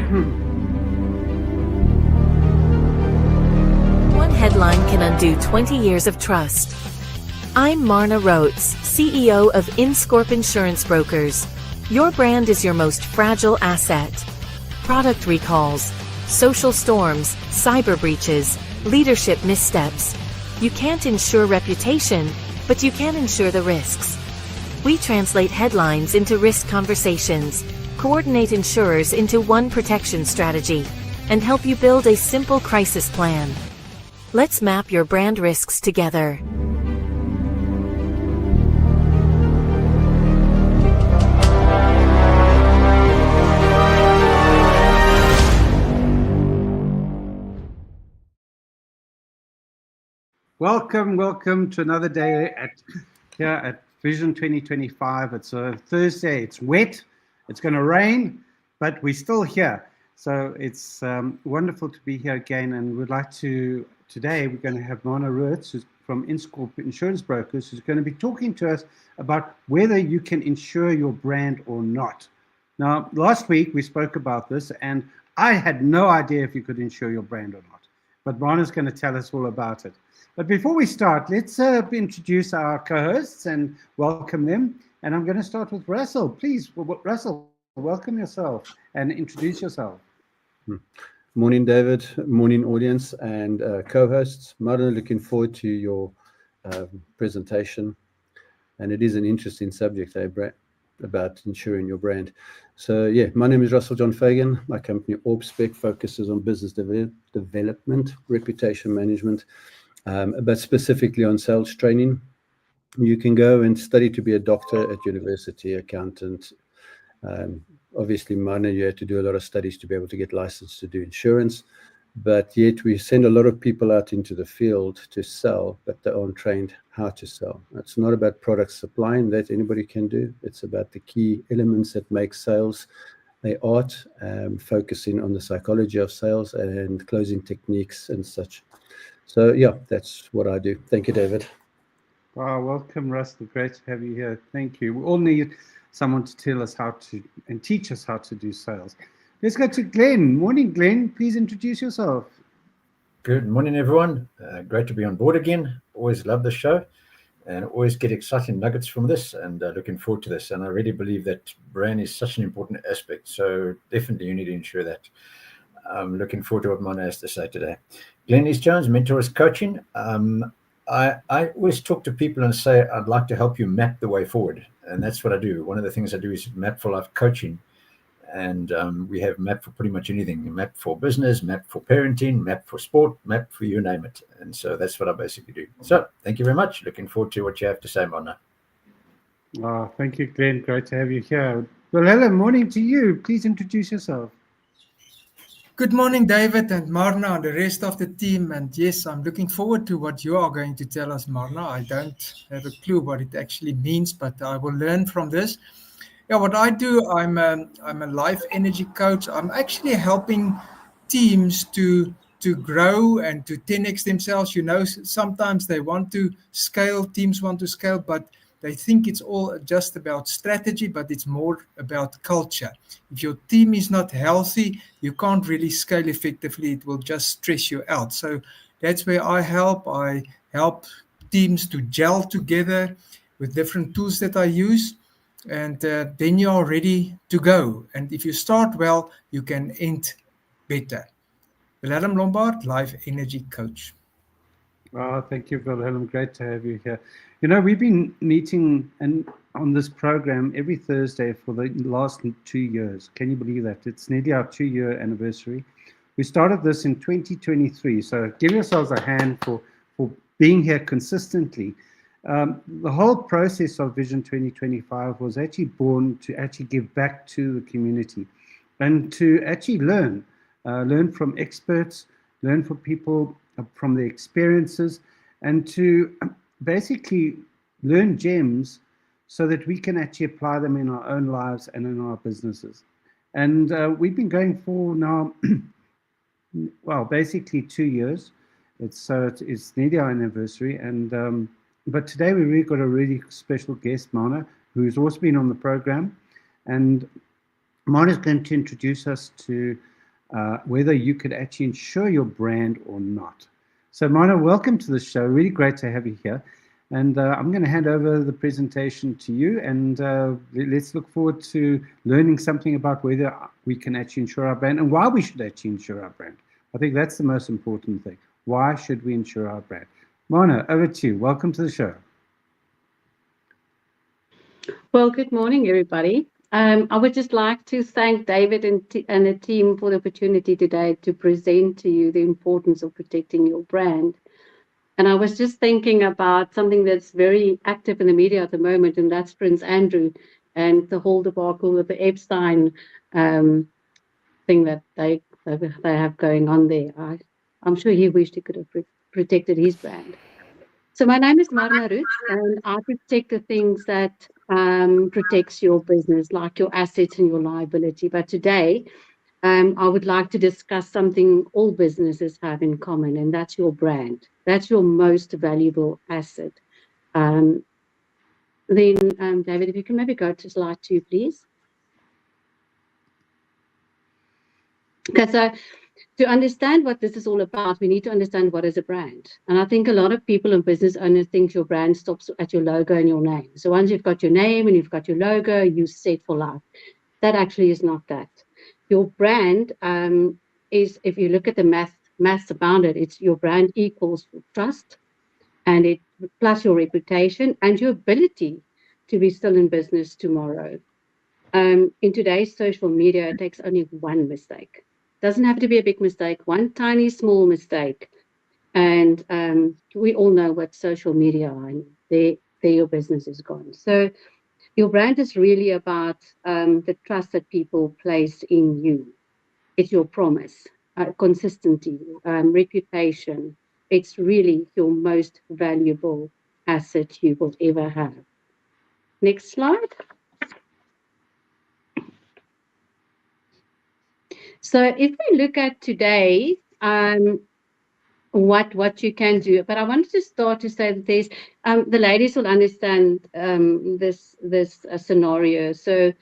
One headline can undo 20 years of trust. I'm Marna Roets, CEO of Inscorp Insurance Brokers. Your brand is your most fragile asset. Product recalls, social storms, cyber breaches, leadership missteps. You can't insure reputation, but you can insure the risks. We translate headlines into risk conversations, coordinate insurers into one protection strategy, and help you build a simple crisis plan. Let's map your brand risks together. Welcome to another day here at Vision 2025. It's a Thursday. It's wet. It's going to rain, but we're still here. So it's wonderful to be here again. And today we're going to have Marna Roets, who's from Inscorp Insurance Brokers, who's going to be talking to us about whether you can insure your brand or not. Now, last week we spoke about this, and I had no idea if you could insure your brand or not. But Marna's going to tell us all about it. But before we start, let's introduce our co-hosts and welcome them. And I'm going to start with Russell. Please, Russell, welcome yourself and introduce yourself. Morning, David. Morning, audience and co-hosts. Marna, looking forward to your presentation. And it is an interesting subject, Brett, about insuring your brand. So, yeah, my name is Russell John Fagan. My company, OrbSpec, focuses on business development, reputation management, but specifically on sales training. You can go and study to be a doctor at university, accountant. Obviously, Marna, you had to do a lot of studies to be able to get licensed to do insurance. But yet we send a lot of people out into the field to sell, but they aren't trained how to sell. It's not about product supplying that anybody can do. It's about the key elements that make sales an art, focusing on the psychology of sales and closing techniques and such. So, yeah, that's what I do. Thank you, David. Wow, welcome, Russell. Great to have you here. Thank you. We all need someone to tell us how to and teach us how to do sales. Let's go to Glenn. Morning, Glenn. Please introduce yourself. Good morning, everyone. Great to be on board again. Always love the show and always get exciting nuggets from this, and looking forward to this. And I really believe that brand is such an important aspect. So definitely you need to ensure that. I'm looking forward to what Marna has to say today. Glenn East Jones, Mentors Coaching. I always talk to people and say, I'd like to help you map the way forward. And that's what I do. One of the things I do is map for life coaching. And we have map for pretty much anything. Map for business, map for parenting, map for sport, map for you name it. And so that's what I basically do. So thank you very much. Looking forward to what you have to say, Marna. Oh, thank you, Glenn. Great to have you here. Well, hello, morning to you. Please introduce yourself. Good morning, David and Marna and the rest of the team. And yes, I'm looking forward to what you are going to tell us, Marna. I don't have a clue what it actually means, but I will learn from this. Yeah, what I do, I'm a life energy coach. I'm actually helping teams to grow and to 10x themselves. You know, sometimes they want to scale, teams want to scale, but they think it's all just about strategy, but it's more about culture. If your team is not healthy, you can't really scale effectively. It will just stress you out. So that's where I help. I help teams to gel together with different tools that I use. And then you are ready to go. And if you start well, you can end better. Wilhelm Lombard, Life Energy Coach. Oh, thank you, Wilhelm. Great to have you here. You know, we've been meeting on this program every Thursday for the last 2 years. Can you believe that? It's nearly our 2-year anniversary. We started this in 2023. So give yourselves a hand for being here consistently. The whole process of Vision 2025 was actually born to actually give back to the community and to actually learn from experts, learn from people, from their experiences, and to basically learn gems so that we can actually apply them in our own lives and in our businesses. And we've been going for now, well, basically 2 years. It's nearly our anniversary, and but today we really got a really special guest, Marna, who's also been on the program, and Marna is going to introduce us to whether you could actually insure your brand or not. So Marna, welcome to the show. Really great to have you here. And I'm going to hand over the presentation to you, and let's look forward to learning something about whether we can actually insure our brand and why we should actually insure our brand. I think that's the most important thing. Why should we insure our brand? Marna, over to you. Welcome to the show. Well, good morning, everybody. I would just like to thank David and the team for the opportunity today to present to you the importance of protecting your brand. And I was just thinking about something that's very active in the media at the moment, and that's Prince Andrew and the whole debacle with the Epstein thing that they have going on there. I'm sure he wished he could have protected his brand. So my name is Marna Roets, and I protect the things that protects your business, like your assets and your liability. But today, I would like to discuss something all businesses have in common, and that's your brand. That's your most valuable asset. Then, David, if you can maybe go to slide 2, please. Okay, so to understand what this is all about, we need to understand what is a brand. And I think a lot of people and business owners think your brand stops at your logo and your name. So once you've got your name and you've got your logo, you're set for life. That actually is not that. Your brand is, if you look at the maths about it, it's your brand equals trust, and it plus your reputation and your ability to be still in business tomorrow. In today's social media, it takes only one mistake. Doesn't have to be a big mistake, one tiny small mistake, and we all know what social media are, and there your business is gone. So your brand is really about the trust that people place in you. It's your promise, consistency, reputation. It's really your most valuable asset you will ever have. Next slide. So if we look at today, what you can do, but I wanted to start to say that there's the ladies will understand this scenario. So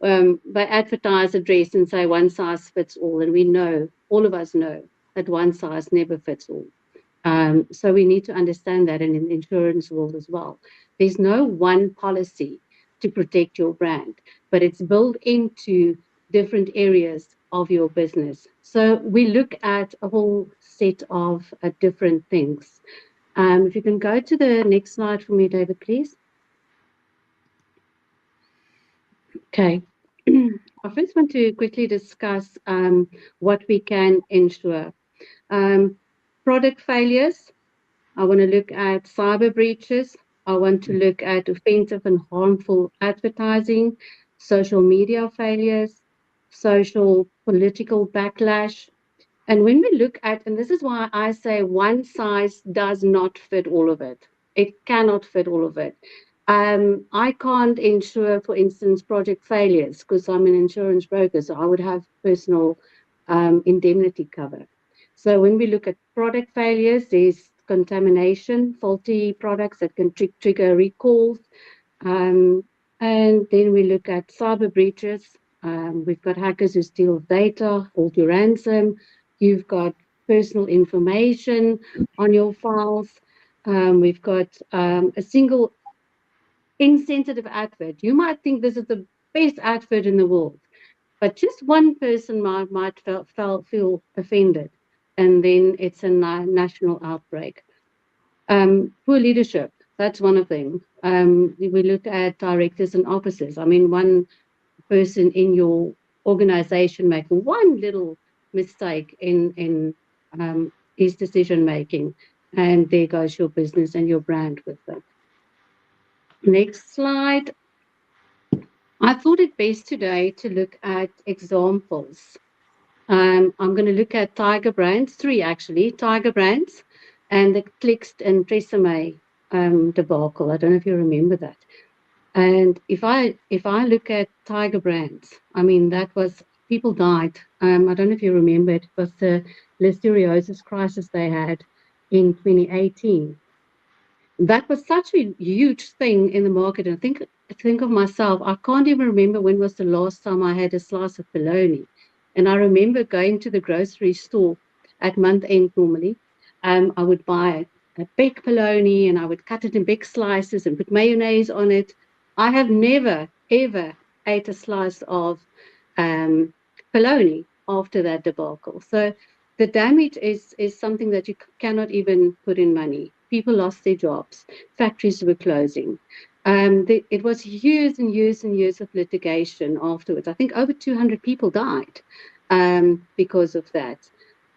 by advertise a dress and say one size fits all, and we know, all of us know, that one size never fits all. So we need to understand that in the insurance world as well. There's no one policy to protect your brand, but it's built into different areas of your business. So we look at a whole set of different things. If you can go to the next slide for me, David, please. Okay. I first want to quickly discuss what we can insure. Product failures. I want to look at cyber breaches. I want to look at offensive and harmful advertising, social media failures, social political backlash. And when we look at, and this is why I say one size does not fit all of it. It cannot fit all of it. I can't insure, for instance, project failures because I'm an insurance broker, so I would have personal indemnity cover. So when we look at product failures, there's contamination, faulty products that can trigger recalls. And then we look at cyber breaches. We've got hackers who steal data, hold your ransom. You've got personal information on your files. We've got a single insensitive advert. You might think this is the best advert in the world, but just one person might feel offended, and then it's a national outbreak. Poor leadership, that's one of them. We look at directors and officers. I mean, one person in your organization making one little mistake in his decision making, and there goes your business and your brand with it. Next slide. I thought it best today to look at examples. I'm going to look at Tiger Brands, 3 actually, Tiger Brands, and the Clixt and Tresemme debacle. I don't know if you remember that. And if I look at Tiger Brands, I mean, that was, people died. I don't know if you remember it, was the listeriosis crisis they had in 2018. That was such a huge thing in the market. And think of myself, I can't even remember when was the last time I had a slice of bologna. And I remember going to the grocery store at month end normally. I would buy a big bologna and I would cut it in big slices and put mayonnaise on it. I have never, ever ate a slice of bologna after that debacle. So the damage is something that you cannot even put in money. People lost their jobs. Factories were closing. It was years and years and years of litigation afterwards. I think over 200 people died because of that.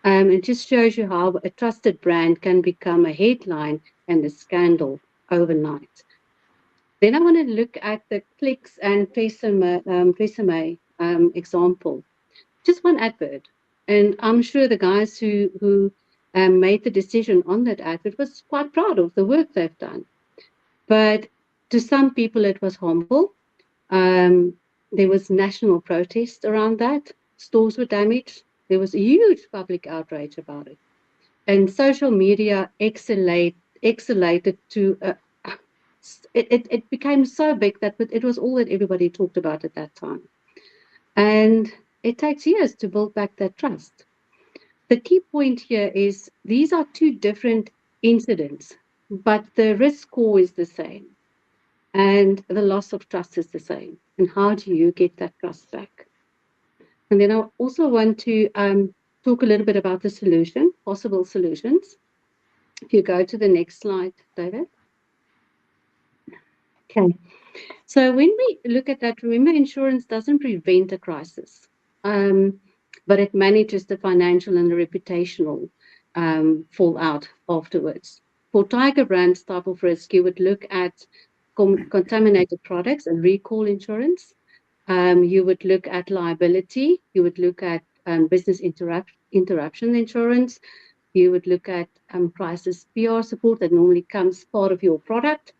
It just shows you how a trusted brand can become a headline and a scandal overnight. Then I want to look at the Clicks and Tresemme example. Just one advert. And I'm sure the guys who made the decision on that advert was quite proud of the work they've done. But to some people, it was harmful. There was national protest around that. Stores were damaged. There was a huge public outrage about it. And social media escalated to, it became so big that it was all that everybody talked about at that time. And it takes years to build back that trust. The key point here is these are two different incidents, but the risk score is the same. And the loss of trust is the same. And how do you get that trust back? And then I also want to talk a little bit about the solution, possible solutions. If you go to the next slide, David. Okay. So when we look at that, remember, insurance doesn't prevent a crisis, but it manages the financial and the reputational fallout afterwards. For Tiger Brands type of risk, you would look at contaminated products and recall insurance. You would look at liability. You would look at business interruption insurance. You would look at crisis PR support that normally comes part of your product.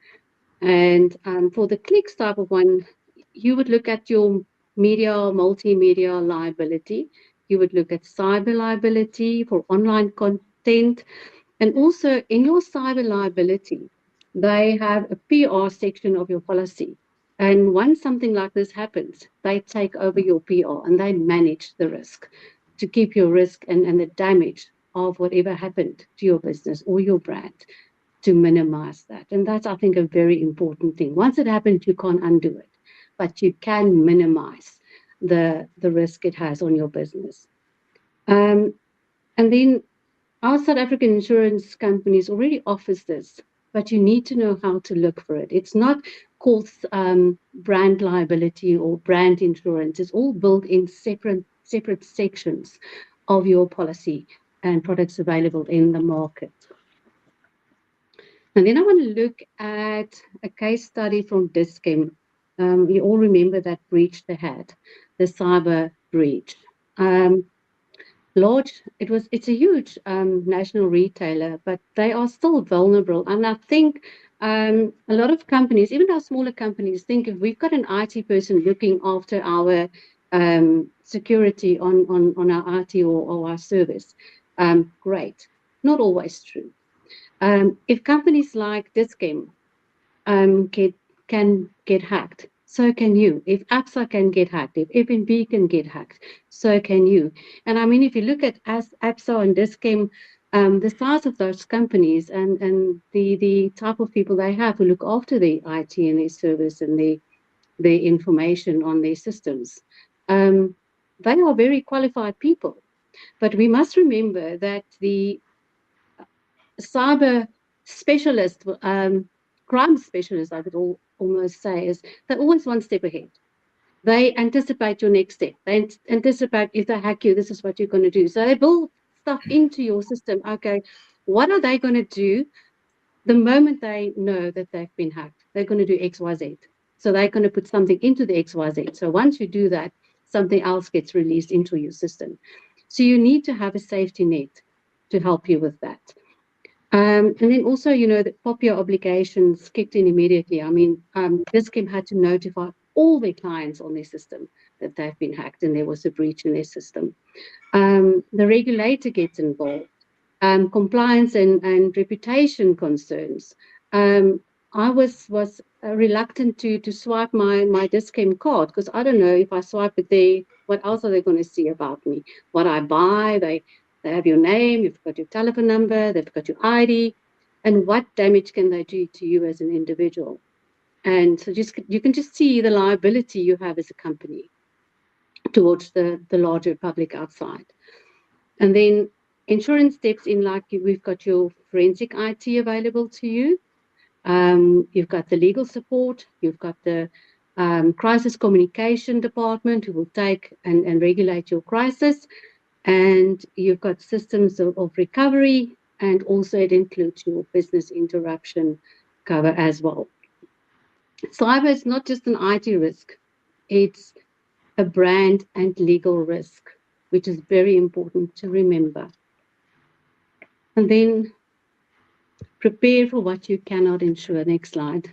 And for the Clicks type of one, you would look at your media, multimedia liability. You would look at cyber liability for online content. And also in your cyber liability, they have a PR section of your policy. And once something like this happens, they take over your PR and they manage the risk to keep your risk and the damage of whatever happened to your business or your brand to minimize that. And that's, I think, a very important thing. Once it happens, you can't undo it, but you can minimize the risk it has on your business. And then our South African insurance companies already offers this, but you need to know how to look for it. It's not called brand liability or brand insurance. It's all built in separate sections of your policy and products available in the market. And then I want to look at a case study from Dis-Chem. You all remember that breach they had, the cyber breach. It's a huge national retailer, but they are still vulnerable. And I think a lot of companies, even our smaller companies, think if we've got an IT person looking after our security on our IT or our service, great. Not always true. If companies like Dis-Chem can get hacked, so can you. If AXA can get hacked, if FNB can get hacked, so can you. And I mean, if you look at AXA and Dis-Chem, the size of those companies and the type of people they have who look after the IT and their service and their information on their systems, they are very qualified people. But we must remember that the cyber specialist, crime specialist, I could almost say, is they're always one step ahead. They anticipate your next step. They anticipate if they hack you, this is what you're going to do. So they build stuff into your system. Okay, what are they going to do the moment they know that they've been hacked? They're going to do X, Y, Z. So they're going to put something into the X, Y, Z. So once you do that, something else gets released into your system. So you need to have a safety net to help you with that. And then also, the POPIA obligations kicked in immediately. I mean, Dis-Chem had to notify all their clients on their system that they've been hacked and there was a breach in their system. The regulator gets involved. Compliance and reputation concerns. I was reluctant to swipe my Discount card because I don't know if I swipe it there, what else are they going to see about me? What I buy, they have your name, you've got your telephone number, they've got your ID, and what damage can they do to you as an individual? And so you can just see the liability you have as a company towards the larger public outside. And then insurance steps in, like we've got your forensic IT available to you. You've got the legal support, you've got the crisis communication department who will take and regulate your crisis, and you've got systems of recovery, and also it includes your business interruption cover as well. Cyber is not just an IT risk, it's a brand and legal risk, which is very important to remember. And then prepare for what you cannot insure. Next slide.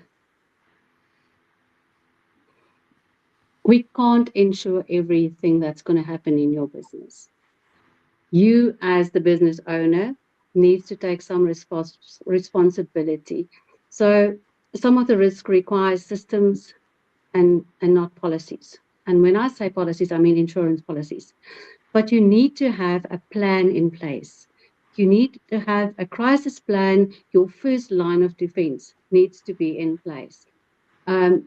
We can't insure everything that's going to happen in your business. You, as the business owner, needs to take some responsibility. So some of the risk requires systems and not policies. And when I say policies, I mean insurance policies. But you need to have a plan in place. You need to have a crisis plan. Your first line of defense needs to be in place. You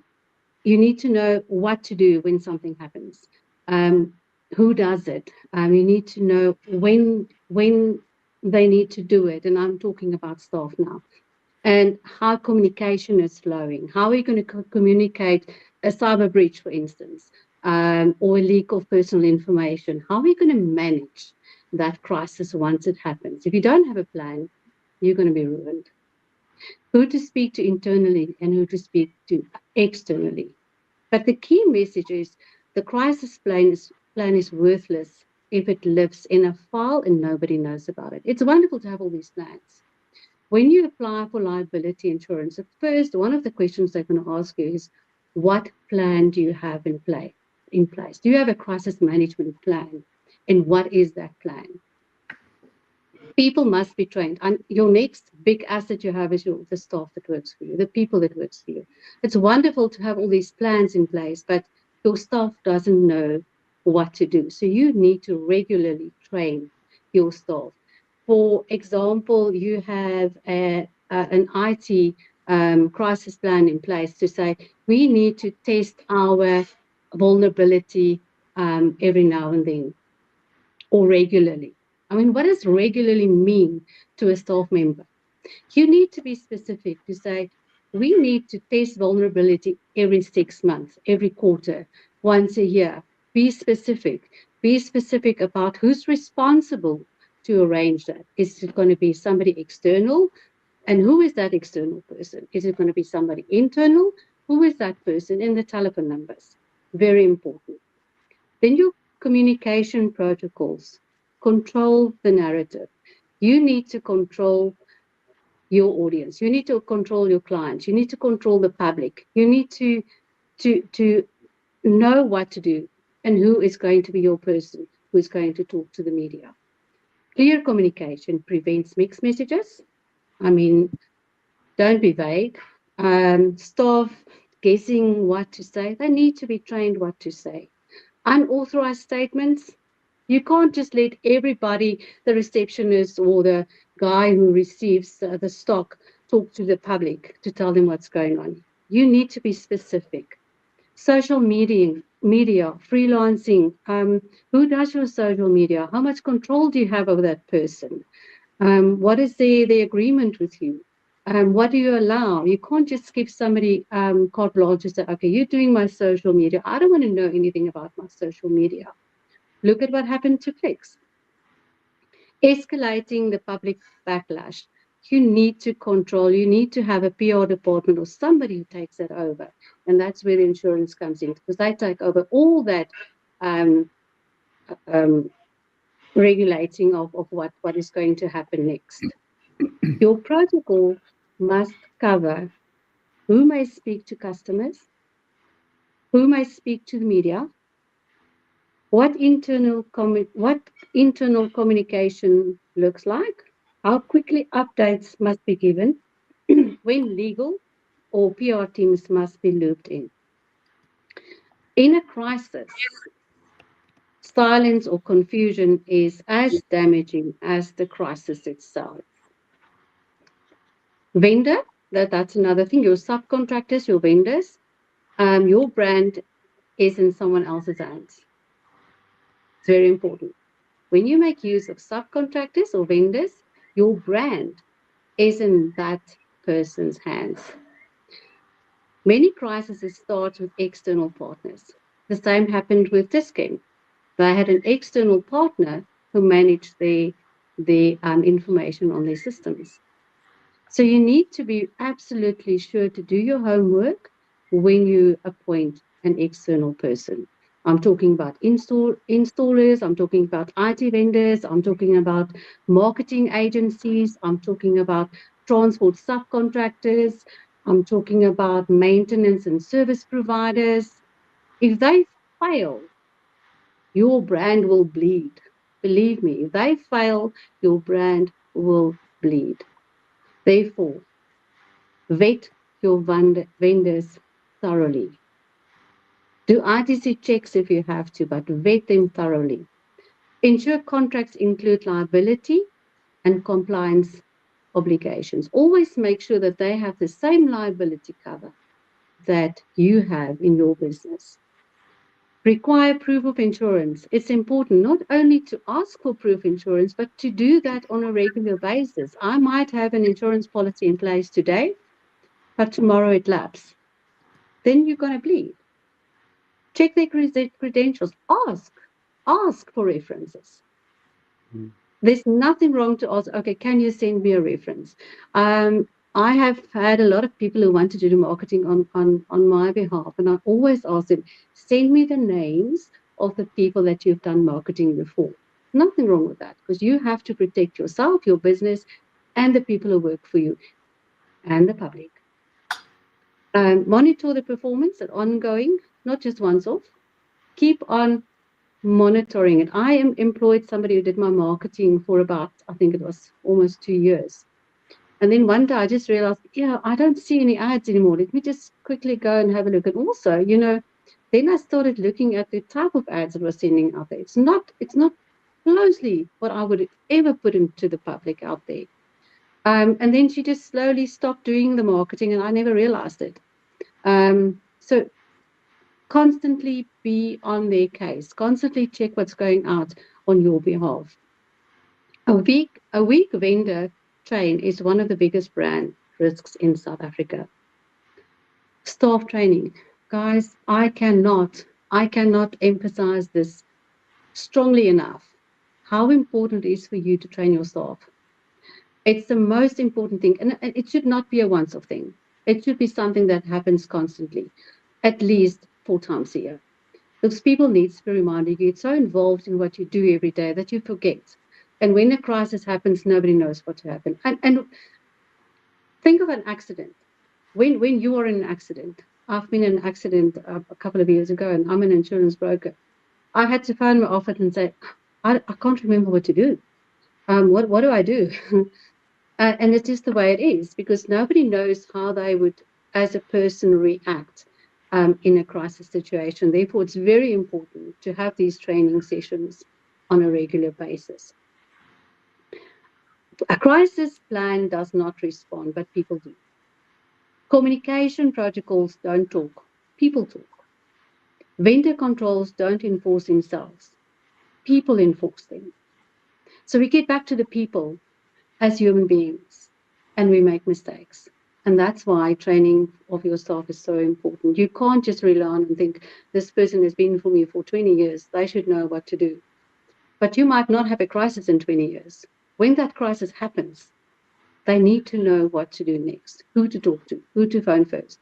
need to know what to do when something happens. Who does it? You need to know when they need to do it. And I'm talking about staff now. And how communication is flowing. How are you going to communicate a cyber breach, for instance, or a leak of personal information? How are you going to manage that crisis once it happens? If you don't have a plan, you're going to be ruined. Who to speak to internally and who to speak to externally. But the key message is the crisis plan is worthless if it lives in a file and nobody knows about it. It's wonderful to have all these plans. When you apply for liability insurance, at first, one of the questions they're going to ask you is, what plan do you have in place? Do you have a crisis management plan? And what is that plan? People must be trained. And your next big asset you have is the staff that works for you, the people that works for you. It's wonderful to have all these plans in place, but your staff doesn't know what to do. So you need to regularly train your staff. For example, you have an IT crisis plan in place to say, we need to test our vulnerability every now and then, or regularly. I mean, what does regularly mean to a staff member? You need to be specific to say, we need to test vulnerability every 6 months, every quarter, once a year. Be specific. Be specific about who's responsible to arrange that. Is it going to be somebody external? And who is that external person? Is it going to be somebody internal? Who is that person? And the telephone numbers. Very important. Then your communication protocols. Control the narrative. You need to control your audience. You need to control your clients. You need to control the public. You need to know what to do and who is going to be your person who is going to talk to the media. Clear communication prevents mixed messages. I mean, don't be vague. Staff guessing what to say. They need to be trained what to say. Unauthorized statements. You can't just let everybody, the receptionist or the guy who receives the stock, talk to the public to tell them what's going on. You need to be specific. Social media, freelancing. Who does your social media? How much control do you have over that person? What is the agreement with you? What do you allow? You can't just give somebody carte blanche and say, okay, you're doing my social media. I don't want to know anything about my social media. Look at what happened to clicks. Escalating the public backlash. You need to control, you need to have a PR department or somebody who takes that over. And that's where the insurance comes in, because they take over all that regulating of what is going to happen next. Your protocol must cover who may speak to customers, who may speak to the media, what internal communication looks like, how quickly updates must be given, when legal, or PR teams must be looped in. In a crisis, silence or confusion is as damaging as the crisis itself. Vendor, that's another thing. Your subcontractors, your vendors, your brand is in someone else's hands. It's very important. When you make use of subcontractors or vendors, your brand is in that person's hands. Many crises start with external partners. The same happened with Discount. They had an external partner who managed the information on their systems. So you need to be absolutely sure to do your homework when you appoint an external person. I'm talking about installers, I'm talking about IT vendors, I'm talking about marketing agencies, I'm talking about transport subcontractors, I'm talking about maintenance and service providers. If they fail, your brand will bleed. Believe me, if they fail, your brand will bleed. Therefore, vet your vendors thoroughly. Do ITC checks if you have to, but vet them thoroughly. Insure contracts include liability and compliance obligations. Always make sure that they have the same liability cover that you have in your business. Require proof of insurance. It's important not only to ask for proof of insurance, but to do that on a regular basis. I might have an insurance policy in place today, but tomorrow it lapses. Then you're going to bleed. Check their credentials. Ask for references. There's nothing wrong to ask, okay, can you send me a reference? I have had a lot of people who want to do marketing on my behalf, and I always ask them, send me the names of the people that you've done marketing before. Nothing wrong with that, because you have to protect yourself, your business, and the people who work for you, and the public. Monitor the performance and ongoing, not just once off. Keep on monitoring it. I employed somebody who did my marketing for about, I think it was almost 2 years. And then one day I just realized, I don't see any ads anymore. Let me just quickly go and have a look. And also, then I started looking at the type of ads that was sending out there. It's not closely what I would ever put into the public out there. And then she just slowly stopped doing the marketing, and I never realized it. So constantly be on their case. Constantly check what's going out on your behalf. A weak vendor train is one of the biggest brand risks in South Africa. Staff training. Guys, I cannot emphasize this strongly enough, how important it is for you to train your staff. It's the most important thing, and it should not be a once-off thing. It should be something that happens constantly, at least 4 times a year. Because people need to be reminded. You get so involved in what you do every day that you forget. And when a crisis happens, nobody knows what to happen. And think of an accident. When you are in an accident, I've been in an accident a couple of years ago, and I'm an insurance broker. I had to phone my office and say, I can't remember what to do. What do I do? And it's just the way it is, because nobody knows how they would, as a person, react in a crisis situation. Therefore, it's very important to have these training sessions on a regular basis. A crisis plan does not respond, but people do. Communication protocols don't talk, people talk. Vendor controls don't enforce themselves, people enforce them. So we get back to the people as human beings, and we make mistakes. And that's why training of your staff is so important. You can't just rely on and think, this person has been for me for 20 years, they should know what to do. But you might not have a crisis in 20 years. When that crisis happens, they need to know what to do next, who to talk to, who to phone first,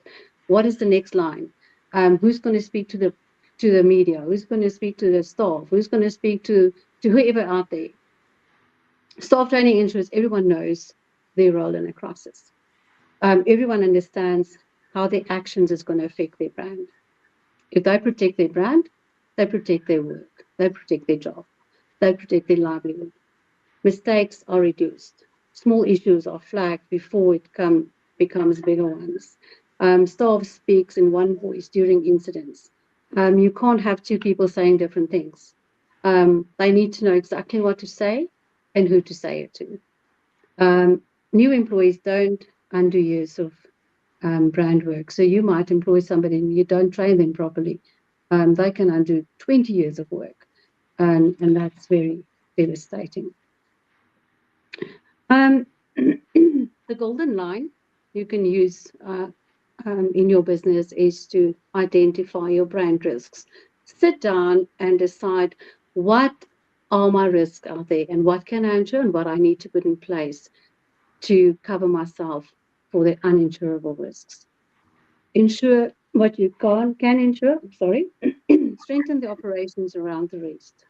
what is the next line, who's going to speak to the media, who's going to speak to the staff, who's going to speak to whoever out there. Staff training ensures everyone knows their role in a crisis. Everyone understands how their actions is going to affect their brand. If they protect their brand, they protect their work, they protect their job, they protect their livelihood. Mistakes are reduced. Small issues are flagged before it becomes bigger ones. Staff speaks in one voice during incidents. You can't have two people saying different things. They need to know exactly what to say and who to say it to. New employees don't undo years of brand work. So you might employ somebody and you don't train them properly. They can undo 20 years of work. And that's very devastating. The golden line you can use in your business is to identify your brand risks. Sit down and decide what are my risks out there and what can I insure and what I need to put in place to cover myself for the uninsurable risks. Insure what you can insure, strengthen the operations around the rest.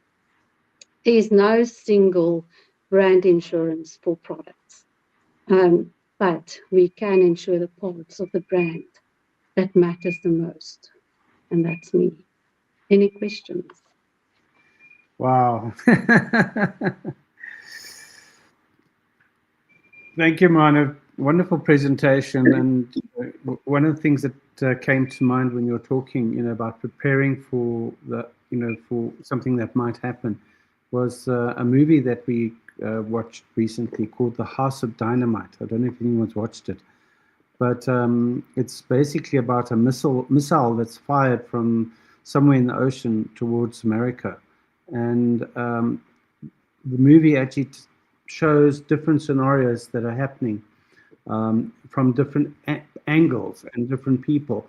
There is no single brand insurance for products, but we can insure the parts of the brand that matters the most, and that's me. Any questions? Wow. Thank you, Marna. Wonderful presentation. And one of the things that came to mind when you were talking, about preparing for the, for something that might happen, was a movie that we watched recently called The House of Dynamite. I don't know if anyone's watched it, but it's basically about a missile that's fired from somewhere in the ocean towards America, and the movie actually shows different scenarios that are happening from different angles and different people,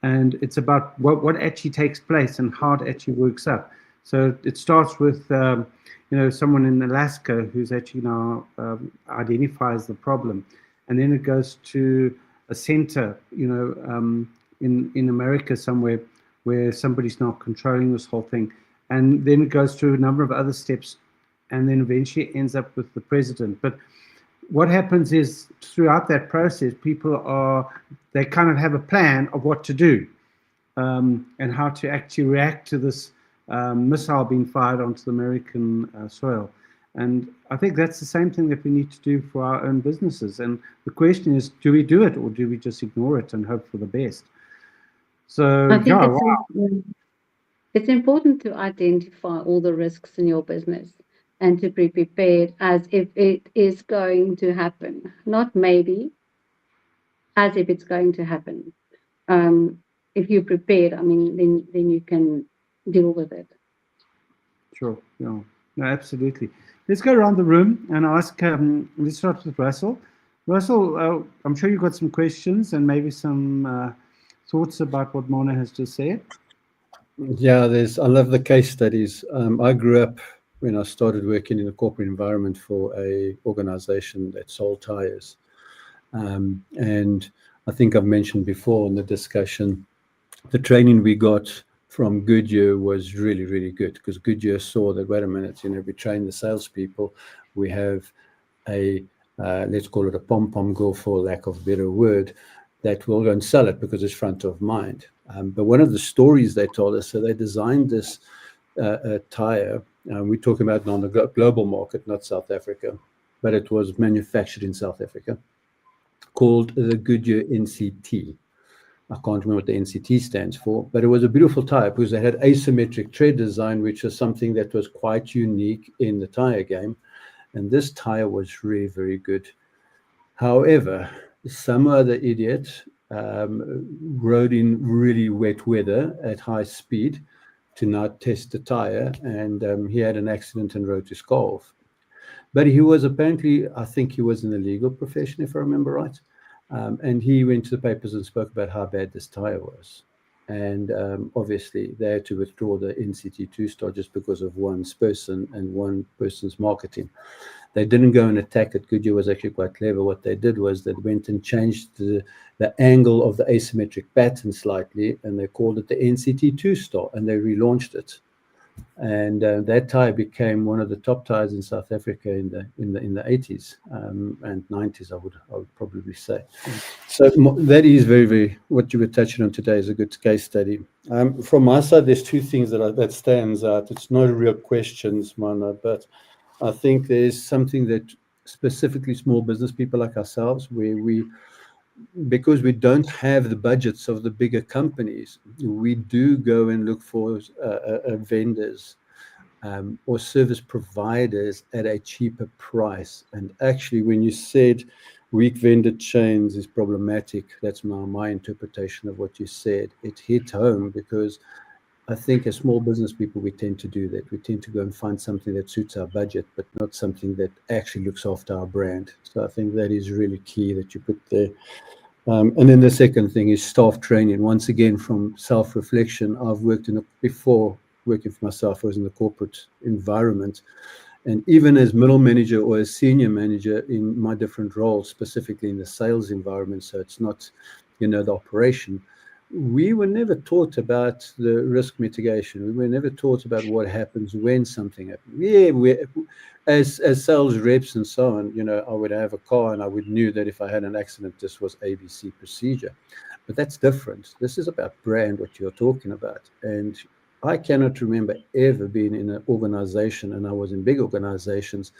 and it's about what actually takes place and how it actually works out. So it starts with someone in Alaska who's actually now identifies the problem, and then it goes to a center in America somewhere where somebody's now controlling this whole thing, and then it goes through a number of other steps, and then eventually ends up with the president. But what happens is throughout that process, they kind of have a plan of what to do and how to actually react to this missile being fired onto the American soil. And I think that's the same thing that we need to do for our own businesses. And the question is, do we do it or do we just ignore it and hope for the best? So, I think it's important to identify all the risks in your business and to be prepared as if it is going to happen. Not maybe, as if it's going to happen. If you're prepared, then you can deal with it. Sure. Yeah. No, absolutely. Let's go around the room and ask. Let's start with Russell. Russell, I'm sure you've got some questions and maybe some thoughts about what Marna has just said. Yeah, I love the case studies. I grew up when I started working in a corporate environment for a organization that sold tires. And I think I've mentioned before in the discussion, the training we got from Goodyear was really, really good, because Goodyear saw that, wait a minute, we train the salespeople, we have a, let's call it a pom-pom girl for lack of a better word, that will go and sell it because it's front of mind. But one of the stories they told us, so they designed this tire, we're talking about on the global market, not South Africa, but it was manufactured in South Africa, called the Goodyear NCT. I can't remember what the NCT stands for, but it was a beautiful tire because they had asymmetric tread design, which was something that was quite unique in the tire game. And this tire was really, very good. However, some other idiot rode in really wet weather at high speed to not test the tire, and he had an accident and rode his car off. But he was apparently, I think he was in the legal profession, if I remember right. And he went to the papers and spoke about how bad this tire was. And obviously they had to withdraw the NCT 2-star just because of one person and one person's marketing. They didn't go and attack it. Goodyear was actually quite clever. What they did was they went and changed the angle of the asymmetric pattern slightly, and they called it the NCT 2-star, and they relaunched it. And that tire became one of the top tires in South Africa in the 80s and 90s, I would probably say. So that is very, very, what you were touching on today is a good case study. From my side, there's two things that stands out. It's not real questions, Marna, but I think there's something that specifically small business people like ourselves, where because we don't have the budgets of the bigger companies, we do go and look for vendors or service providers at a cheaper price. And actually, when you said weak vendor chains is problematic, that's my interpretation of what you said. It hit home because I think as small business people, we tend to do that. We tend to go and find something that suits our budget, but not something that actually looks after our brand. So I think that is really key that you put there. And then the second thing is staff training. Once again, from self-reflection, I've worked before working for myself, I was in the corporate environment. And even as middle manager or as senior manager in my different roles, specifically in the sales environment, so it's not, the operation, we were never taught about the risk mitigation. We were never taught about what happens when something happens. Yeah, as sales reps and so on, I would have a car and I would knew that if I had an accident, this was ABC procedure. But that's different. This is about brand, what you're talking about. And I cannot remember ever being in an organization, and I was in big organizations,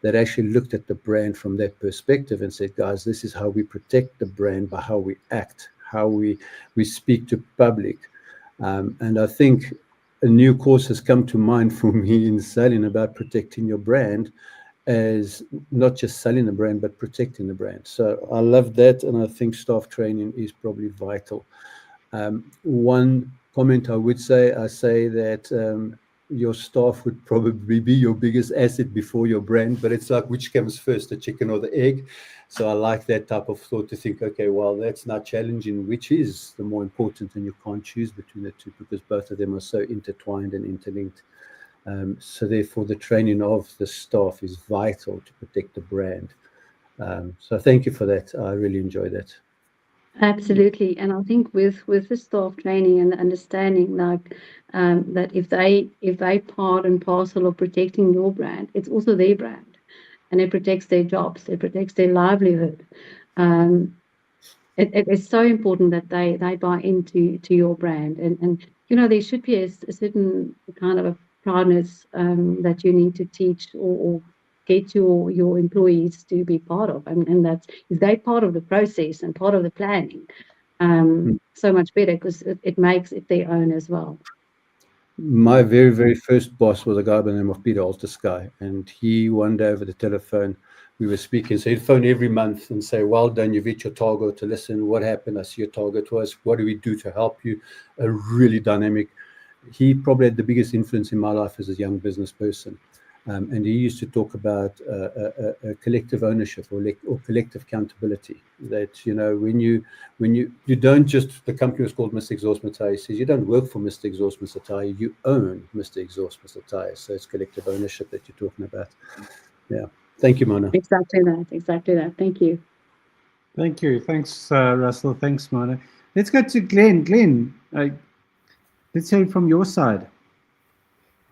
that actually looked at the brand from that perspective and said, guys, this is how we protect the brand by how we act, how we speak to public. And I think a new course has come to mind for me in selling about protecting your brand, as not just selling the brand, but protecting the brand. So I love that. And I think staff training is probably vital. One comment I would say, that your staff would probably be your biggest asset before your brand, but it's like, which comes first, the chicken or the egg? So I like that type of thought to think, okay, well, that's not challenging, which is the more important, and you can't choose between the two because both of them are so intertwined and interlinked. So therefore, the training of the staff is vital to protect the brand. So thank you for that. I really enjoy that. Absolutely, and I think with the staff training and the understanding, like that if they part and parcel of protecting your brand, it's also their brand, and it protects their jobs, it protects their livelihood. It is so important that they buy into your brand, and there should be a certain kind of a proudness that you need to teach or get your employees to be part of, and that's if they're part of the process and part of the planning, so much better because it makes it their own as well. My very, very first boss was a guy by the name of Peter Altersky, and he one day over the telephone, we were speaking, so he'd phone every month and say, well done, you've hit your target. To listen, what happened? I see your target was, what do we do to help you? A really dynamic. He probably had the biggest influence in my life as a young business person. And he used to talk about a collective ownership or collective accountability. That when you don't just, the company was called Mr. Exhaust Mattai. He says you don't work for Mr. Exhaust Mattai, you own Mr. Exhaust Mattai. So it's collective ownership that you're talking about. Yeah, thank you, Marna. Exactly that. Thank you. Thank you. Thanks, Russell. Thanks, Marna. Let's go to Glenn. Glenn, let's hear from your side.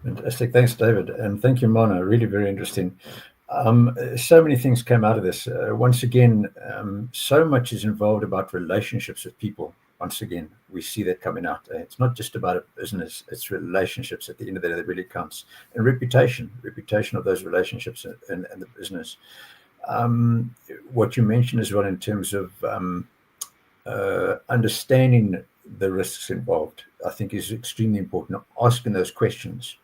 Fantastic. Thanks, David. And thank you, Marna. Really very interesting. So many things came out of this. Once again, so much is involved about relationships with people. Once again, we see that coming out. It's not just about a business, it's relationships at the end of the day that really counts. And reputation of those relationships and the business. What you mentioned as well in terms of understanding the risks involved, I think is extremely important. Asking those questions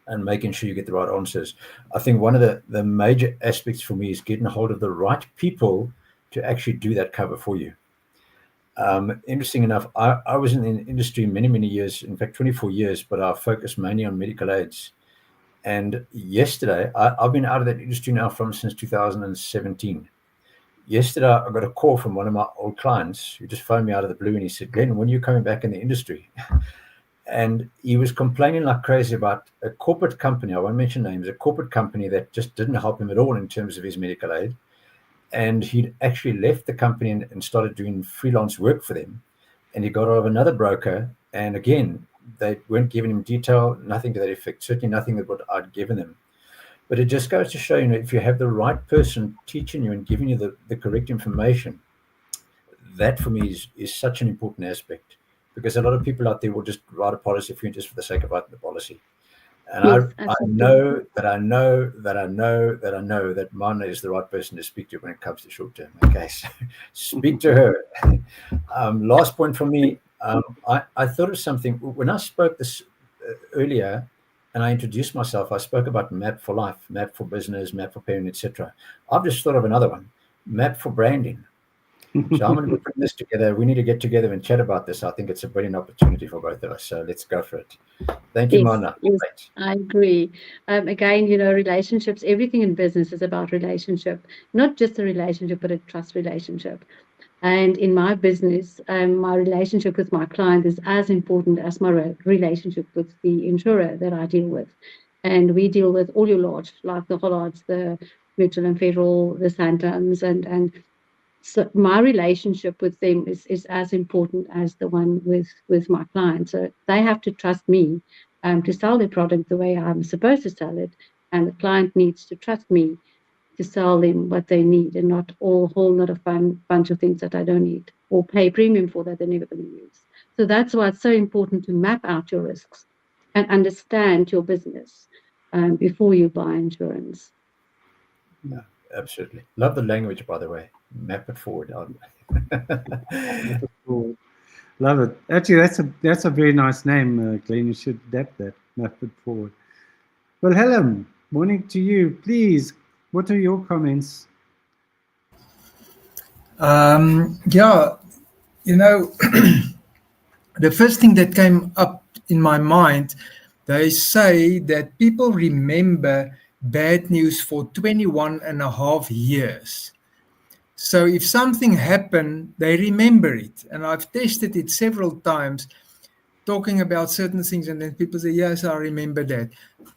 and making sure you get the right answers. I think one of the major aspects for me is getting a hold of the right people to actually do that cover for you. Interesting enough, I was in the industry many, many years, in fact, 24 years, but I focused mainly on medical aids. And yesterday, I've been out of that industry now since 2017. Yesterday, I got a call from one of my old clients who just phoned me out of the blue, and he said, Glenn, when are you coming back in the industry? And he was complaining like crazy about a corporate company, I won't mention names, a corporate company that just didn't help him at all in terms of his medical aid. And he'd actually left the company and started doing freelance work for them. And he got out of another broker. And again, they weren't giving him detail, nothing to that effect, certainly nothing that what I'd given them. But it just goes to show, if you have the right person teaching you and giving you the correct information, that for me is such an important aspect. Because a lot of people out there will just write a policy for you just for the sake of writing the policy. And Yes, I absolutely. know that Marna is the right person to speak to when it comes to short term. Okay, so speak to her. Last point for me, I thought of something. When I spoke this earlier and I introduced myself, I spoke about map for life, map for business, map for parent, etc. I've just thought of another one, map for branding. So I'm going to be putting this together. We need to get together and chat about this. I think it's a brilliant opportunity for both of us. So let's go for it. Thank you, Yes, Marna. yes, Great. I agree. Again, relationships, everything in business is about relationship, not just a relationship, but a trust relationship. And in my business, my relationship with my client is as important as my relationship with the insurer that I deal with. And we deal with all your large, like the Hollards, the Mutual and Federal, the Santums, and so my relationship with them is as important as the one with my client. So they have to trust me to sell their product the way I'm supposed to sell it, and the client needs to trust me to sell them what they need, and not a whole lot of bunch of things that I don't need or pay premium for that they're never going to use. So that's why it's so important to map out your risks and understand your business before you buy insurance. Yeah, absolutely. Love the language, by the way. Map it forward. Love it. Actually, that's a very nice name, Glenn. You should adapt that. Map it forward. Well, Helen, morning to you. Please, what are your comments? Yeah, the first thing that came up in my mind, they say that people remember bad news for 21 and a half years. So if something happened, they remember it. And I've tested it several times, talking about certain things, and then people say, yes, I remember that.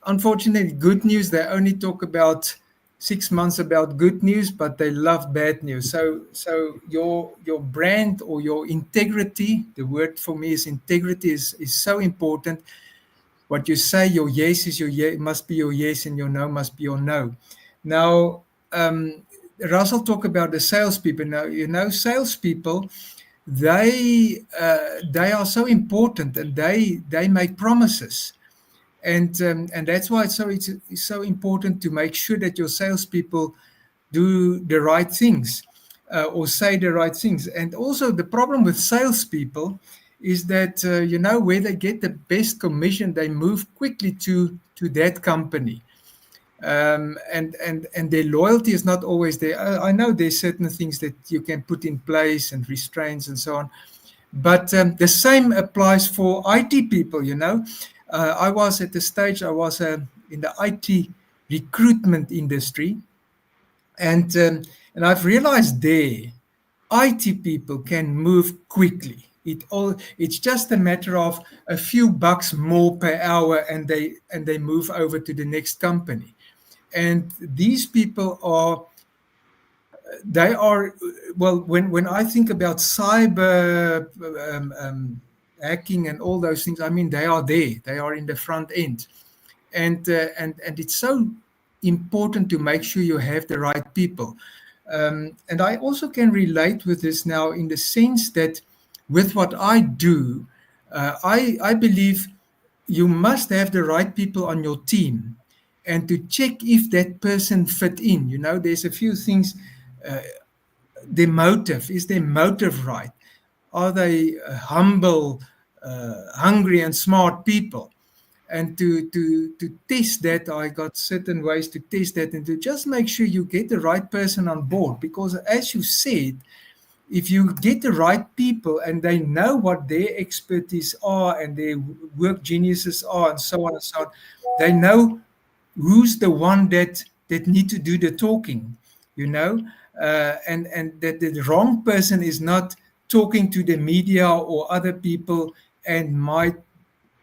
Unfortunately, good news, they only talk about 6 months about good news, but they love bad news. So your brand or your integrity, the word for me is integrity, is so important. What you say, your yes is your yes, must be your yes, and your no must be your no. Now, Russell talk about the salespeople. Now, salespeople, they are so important, and they make promises, and that's why it's so important to make sure that your salespeople do the right things, or say the right things. And also, the problem with salespeople is that where they get the best commission, they move quickly to that company. And their loyalty is not always there. I know there's certain things that you can put in place and restraints and so on, but the same applies for IT people. I was at the stage, I was in the IT recruitment industry, and I've realized there, IT people can move quickly. It's just a matter of a few bucks more per hour, and they move over to the next company. And these people are well, when I think about cyber hacking and all those things, I mean, they are there, they are in the front end, and it's so important to make sure you have the right people. And I also can relate with this now, in the sense that with what I do, I believe you must have the right people on your team, and to check if that person fit in. There's a few things. Their motive, is their motive right? Are they humble, hungry, and smart people? And to test that, I got certain ways to test that, and to just make sure you get the right person on board. Because as you said, if you get the right people and they know what their expertise are and their work geniuses are, and so on and so on, they know who's the one that need to do the talking, and that the wrong person is not talking to the media or other people, and might,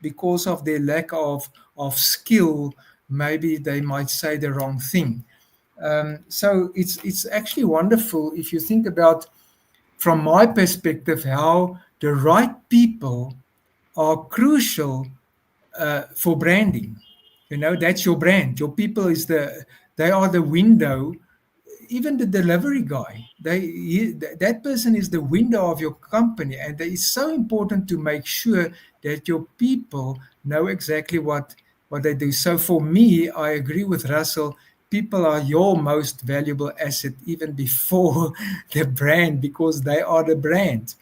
because of their lack of skill, maybe they might say the wrong thing. So it's actually wonderful if you think about, from my perspective, how the right people are crucial for branding. That's your brand. Your people they are the window. Even the delivery guy, that person is the window of your company, and it's so important to make sure that your people know exactly what what they do. So for me, I agree with Russell. People are your most valuable asset even before the brand, because they are the brand,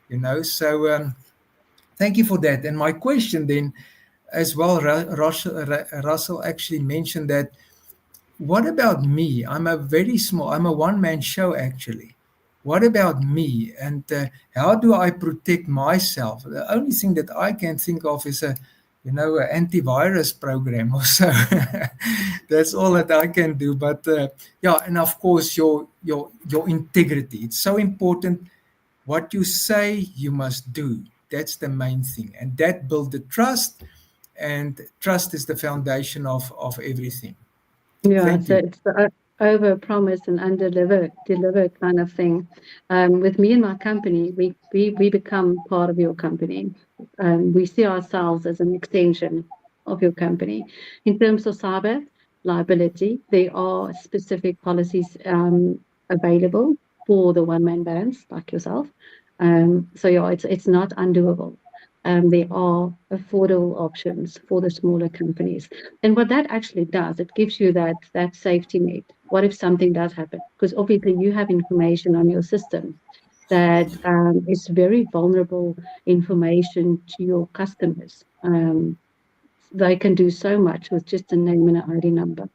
you know. So thank you for that. And my question then as well, Russell actually mentioned that, what about me? I'm a one-man show actually. What about me? And how do I protect myself? The only thing that I can think of is an antivirus program or so. That's all that I can do. But yeah, and of course your integrity. It's so important. What you say, you must do. That's the main thing, and that builds the trust. And trust is the foundation of everything. Yeah, Thank so you. it's the over promise and under deliver kind of thing. With me and my company, we become part of your company. We see ourselves as an extension of your company. In terms of cyber liability, there are specific policies available for the one-man bands like yourself. So yeah, it's not undoable. There are affordable options for the smaller companies. And what that actually does, it gives you that safety net. What if something does happen? Because obviously you have information on your system that is very vulnerable information to your customers. They can do so much with just a name and an ID number.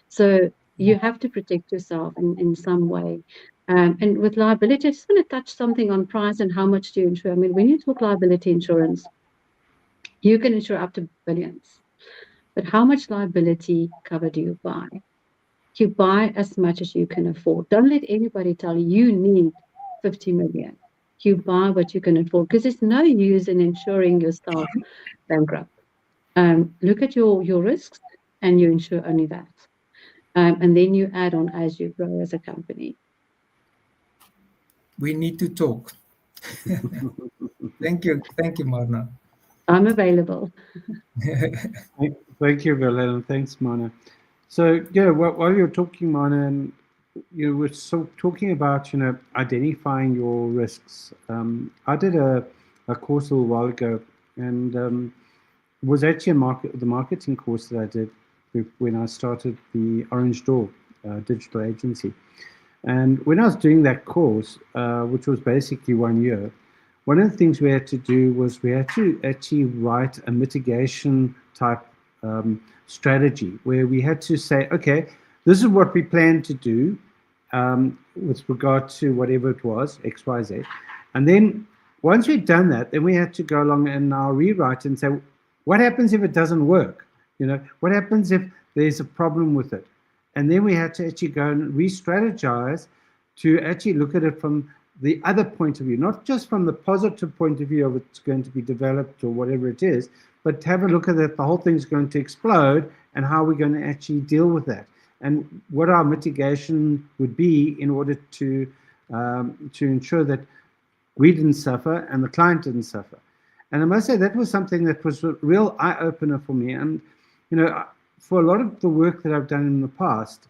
So you have to protect yourself in some way. And with liability, I just want to touch something on price and how much do you insure. I mean, when you talk liability insurance, you can insure up to billions. But how much liability cover do you buy? You buy as much as you can afford. Don't let anybody tell you need 50 million. You buy what you can afford, because there's no use in insuring yourself bankrupt. Look at your risks and you insure only that. And then you add on as you grow as a company. We need to talk. Thank you, Marna. I'm available. Thank you, Wilhelm. Thanks, Marna. So, yeah, while you're talking, Marna, and you were talking about, identifying your risks. I did a course a little while ago, and it was actually the marketing course that I did when I started the Orange Door digital agency. And when I was doing that course, which was basically 1 year, one of the things we had to do was we had to actually write a mitigation type strategy, where we had to say, okay, this is what we plan to do with regard to whatever it was, X, Y, Z. And then once we'd done that, then we had to go along and now rewrite and say, what happens if it doesn't work? What happens if there's a problem with it? And then we had to actually go and re-strategize to actually look at it from the other point of view, not just from the positive point of view of it's going to be developed or whatever it is, but have a look at it, the whole thing's going to explode, and how we're going to actually deal with that, and what our mitigation would be in order to ensure that we didn't suffer and the client didn't suffer. And I must say that was something that was a real eye-opener for me. And, for a lot of the work that I've done in the past,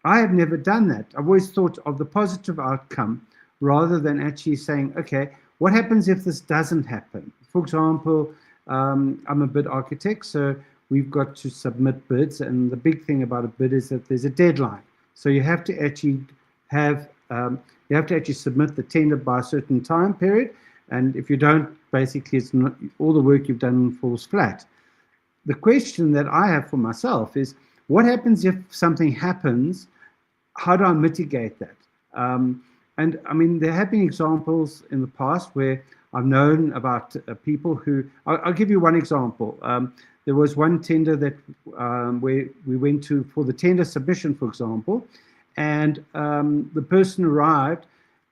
I have never done that. I've always thought of the positive outcome rather than actually saying, okay, what happens if this doesn't happen? For example, I'm a bid architect, so we've got to submit bids. And the big thing about a bid is that there's a deadline. So you have to actually submit the tender by a certain time period. And if you don't, basically, it's not, all the work you've done falls flat. The question that I have for myself is, what happens if something happens? How do I mitigate that? And I mean, there have been examples in the past where I've known about people who, I'll give you one example. There was one tender that where we went to for the tender submission, for example, and the person arrived,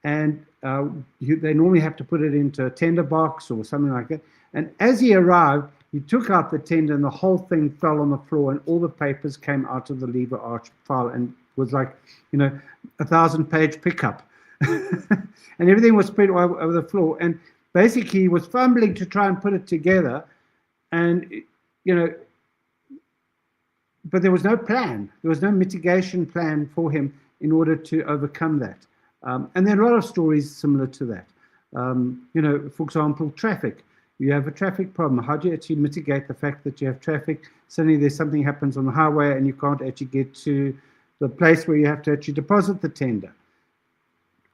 and they normally have to put it into a tender box or something like that. And as he arrived, he took out the tender, and the whole thing fell on the floor, and all the papers came out of the lever arch file, and was like, 1,000-page pickup. And everything was spread over the floor. And basically, he was fumbling to try and put it together. And, but there was no plan. There was no mitigation plan for him in order to overcome that. And there are a lot of stories similar to that. For example, traffic. You have a traffic problem. How do you actually mitigate the fact that you have traffic? Suddenly there's something happens on the highway and you can't actually get to the place where you have to actually deposit the tender.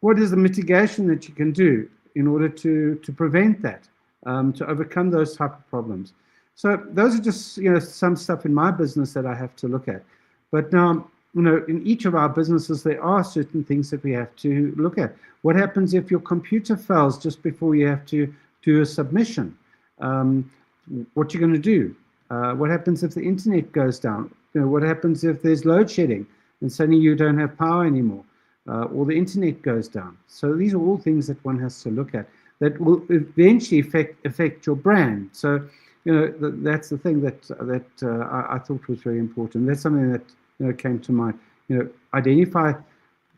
What is the mitigation that you can do in order to prevent that, to overcome those type of problems? So those are just, some stuff in my business that I have to look at. But now, in each of our businesses, there are certain things that we have to look at. What happens if your computer fails just before you have to do a submission? What you're going to do? What happens if the internet goes down? What happens if there's load shedding and suddenly you don't have power anymore? Or the internet goes down. So these are all things that one has to look at that will eventually affect your brand. So, that's the thing that I thought was very important. That's something that came to mind. Identify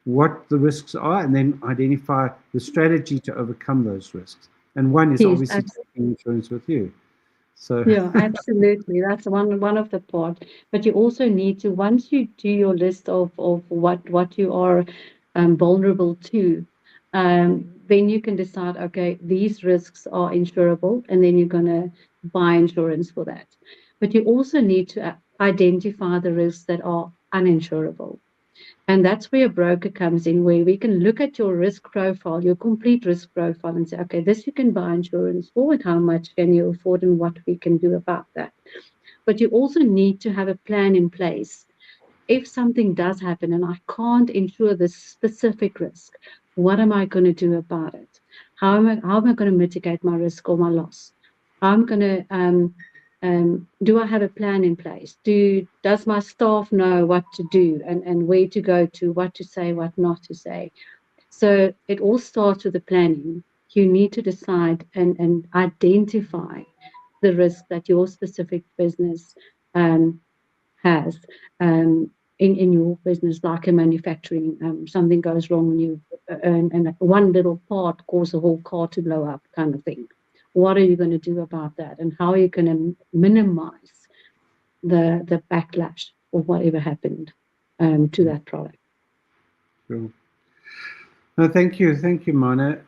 what the risks are, and then identify the strategy to overcome those risks. And one is Yes, obviously taking insurance with you. So yeah, absolutely. That's one of the parts. But you also need to, once you do your list of what you are vulnerable to, then you can decide, okay, these risks are insurable, and then you're going to buy insurance for that. But you also need to identify the risks that are uninsurable. And that's where a broker comes in, where we can look at your risk profile, your complete risk profile, and say, okay, this you can buy insurance for, and how much can you afford, and what we can do about that. But you also need to have a plan in place. If something does happen and I can't insure this specific risk, what am I going to do about it? How am I going to mitigate my risk or my loss? I'm going to do I have a plan in place? Does my staff know what to do and where to go to, what to say, what not to say? So it all starts with the planning. You need to decide and identify the risk that your specific business has in your business, like a manufacturing. Something goes wrong and one little part causes a whole car to blow up, kind of thing. What are you going to do about that? And how are you going to minimize the backlash of whatever happened to that product? Cool. No, thank you, Marna.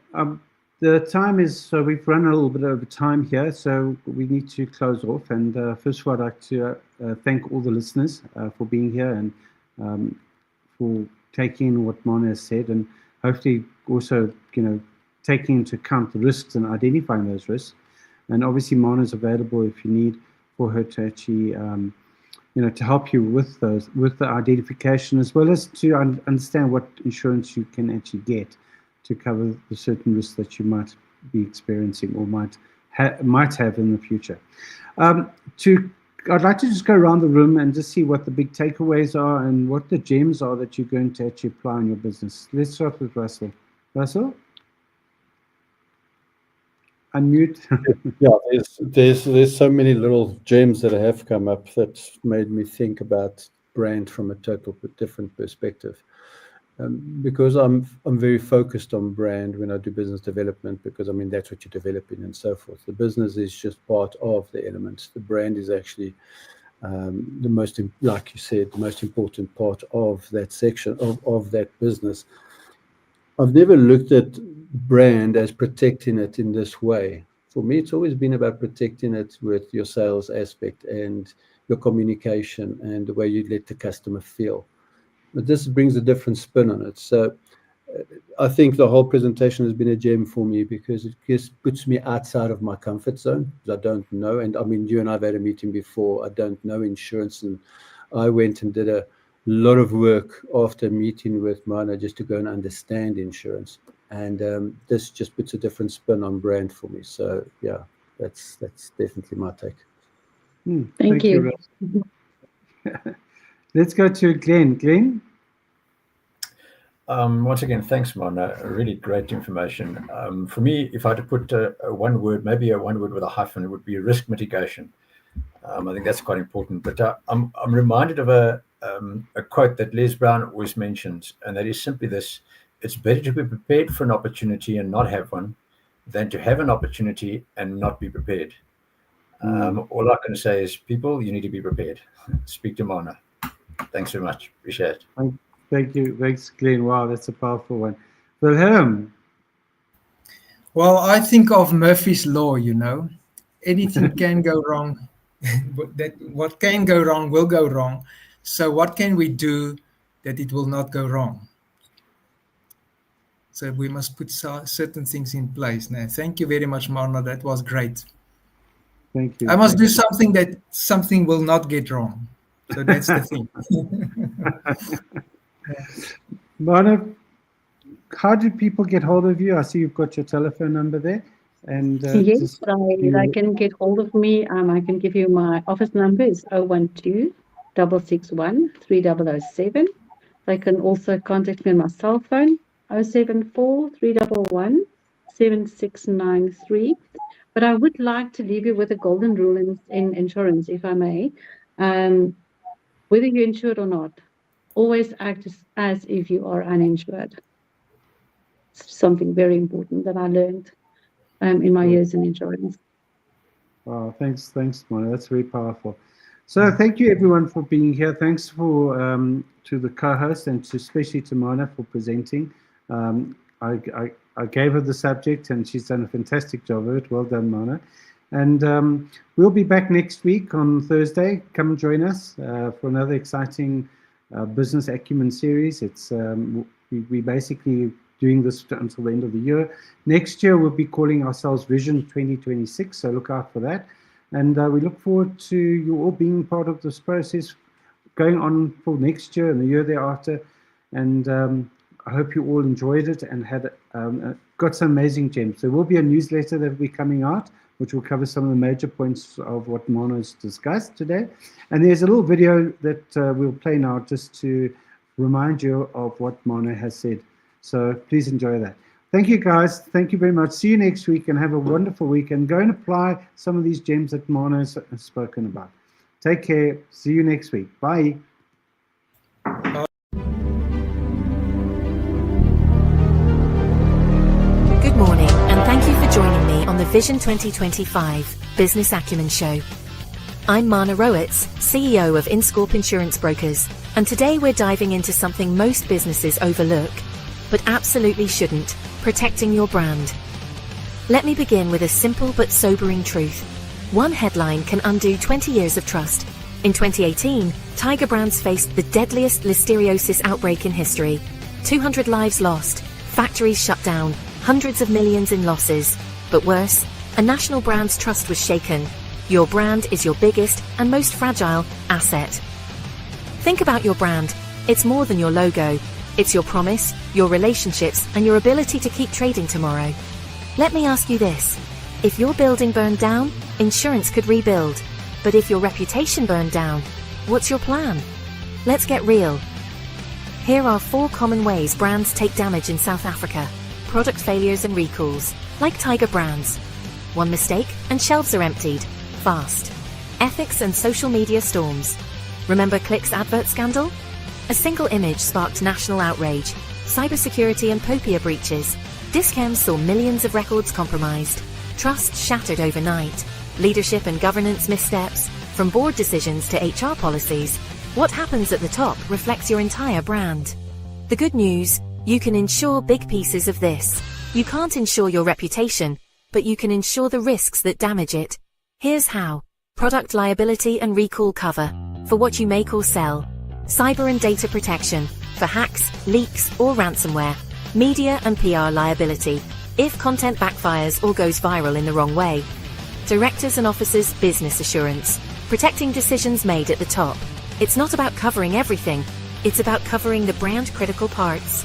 The time is, so we've run a little bit over time here, so we need to close off. And first of all, I'd like to thank all the listeners for being here and for taking in what Marna has said, and hopefully also, taking into account the risks and identifying those risks. And obviously, Marna is available if you need for her to actually, to help you with the identification, as well as to understand what insurance you can actually get to cover the certain risks that you might be experiencing or might have in the future. I'd like to just go around the room and just see what the big takeaways are and what the gems are that you're going to actually apply in your business. Let's start with Russell. Russell? Unmute. Yeah, there's so many little gems that have come up that's made me think about brand from a total different perspective. Because I'm very focused on brand when I do business development, because that's what you're developing and so forth. The business is just part of the elements. The brand is actually the most, like you said, the most important part of that section of that business. I've never looked at brand as protecting it in this way. For me, it's always been about protecting it with your sales aspect and your communication and the way you let the customer feel. But this brings a different spin on it. So I think the whole presentation has been a gem for me, because it just puts me outside of my comfort zone, because I don't know. And you and I have had a meeting before. I don't know insurance, and I went and did a lot of work after meeting with Marna just to go and understand insurance. And this just puts a different spin on brand for me. So yeah, that's definitely my take. Thank you. Let's go to Glenn. Glenn? Once again, thanks, Marna. Really great information. For me, if I had to put one word, maybe a one word with a hyphen, it would be risk mitigation. I think that's quite important. But I'm reminded of a quote that Les Brown always mentions, and that is simply this: it's better to be prepared for an opportunity and not have one than to have an opportunity and not be prepared. All I can say is, people, you need to be prepared. Speak to Marna. Thanks very much. Appreciate it. Thank you. Thanks, Glenn. Wow, that's a powerful one. Wilhelm? Well, I think of Murphy's Law, anything can go wrong. That what can go wrong will go wrong. So what can we do that it will not go wrong? So we must put certain things in place. Now, thank you very much, Marna. That was great. Thank you. I must do something that something will not get wrong. So that's the thing. Marna, how do people get hold of you? I see you've got your telephone number there. And yes, I can get hold of me. I can give you my office number. It's 012-661-3007. They can also contact me on my cell phone, 074-311-7693. But I would like to leave you with a golden rule in insurance, if I may. Whether you're insured or not, always act as if you are uninsured. It's something very important that I learned in my years in insurance. Wow, thanks, Marna. That's very powerful. So thank you everyone for being here. Thanks for to the co-host and especially to Marna for presenting. I gave her the subject and she's done a fantastic job of it. Well done, Marna. And we'll be back next week on Thursday. Come and join us for another exciting business acumen series. It's we basically doing this until the end of the year. Next year, we'll be calling ourselves Vision 2026, so look out for that. And we look forward to you all being part of this process going on for next year and the year thereafter. And I hope you all enjoyed it and had got some amazing gems. There will be a newsletter that will be coming out, which will cover some of the major points of what Marna has discussed today. And there's a little video that we'll play now just to remind you of what Marna has said. So please enjoy that. Thank you, guys. Thank you very much. See you next week and have a wonderful week. And go and apply some of these gems that Marna has spoken about. Take care. See you next week. Bye. Good morning, and thank you for joining me on the Vision 2025 Business Acumen Show. I'm Marna Roets, CEO of Inscorp Insurance Brokers, and today we're diving into something most businesses overlook, but absolutely shouldn't: protecting your brand. Let me begin with a simple but sobering truth. One headline can undo 20 years of trust. In 2018, Tiger Brands faced the deadliest listeriosis outbreak in history. 200 lives lost, factories shut down, hundreds of millions in losses. But worse, a national brand's trust was shaken. Your brand is your biggest and most fragile asset. Think about your brand. It's more than your logo. It's your promise, your relationships, and your ability to keep trading tomorrow. Let me ask you this. If your building burned down, insurance could rebuild. But if your reputation burned down, what's your plan? Let's get real. Here are 4 common ways brands take damage in South Africa. Product failures and recalls, like Tiger Brands. One mistake and shelves are emptied. Fast. Ethics and social media storms. Remember Click's advert scandal? A single image sparked national outrage. Cybersecurity and POPIA breaches. Discams saw millions of records compromised. Trust shattered overnight. Leadership and governance missteps. From board decisions to HR policies, what happens at the top reflects your entire brand. The good news: you can insure big pieces of this. You can't insure your reputation, but you can insure the risks that damage it. Here's how. Product liability and recall cover, for what you make or sell. Cyber and data protection, for hacks, leaks, or ransomware. Media and PR liability, if content backfires or goes viral in the wrong way. Directors and officers business assurance, protecting decisions made at the top. It's not about covering everything, it's about covering the brand critical parts.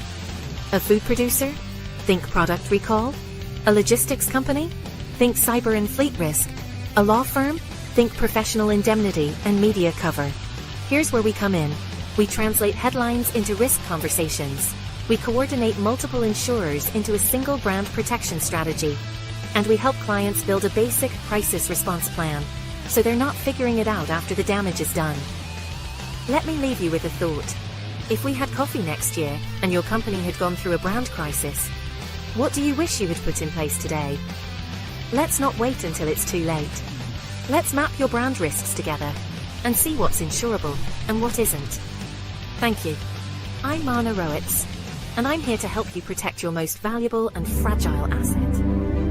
A food producer? Think product recall. A logistics company? Think cyber and fleet risk. A law firm? Think professional indemnity and media cover. Here's where we come in. We translate headlines into risk conversations. We coordinate multiple insurers into a single brand protection strategy. And we help clients build a basic crisis response plan, so they're not figuring it out after the damage is done. Let me leave you with a thought. If we had coffee next year and your company had gone through a brand crisis, what do you wish you had put in place today? Let's not wait until it's too late. Let's map your brand risks together and see what's insurable and what isn't. Thank you. I'm Marna Roets, and I'm here to help you protect your most valuable and fragile asset.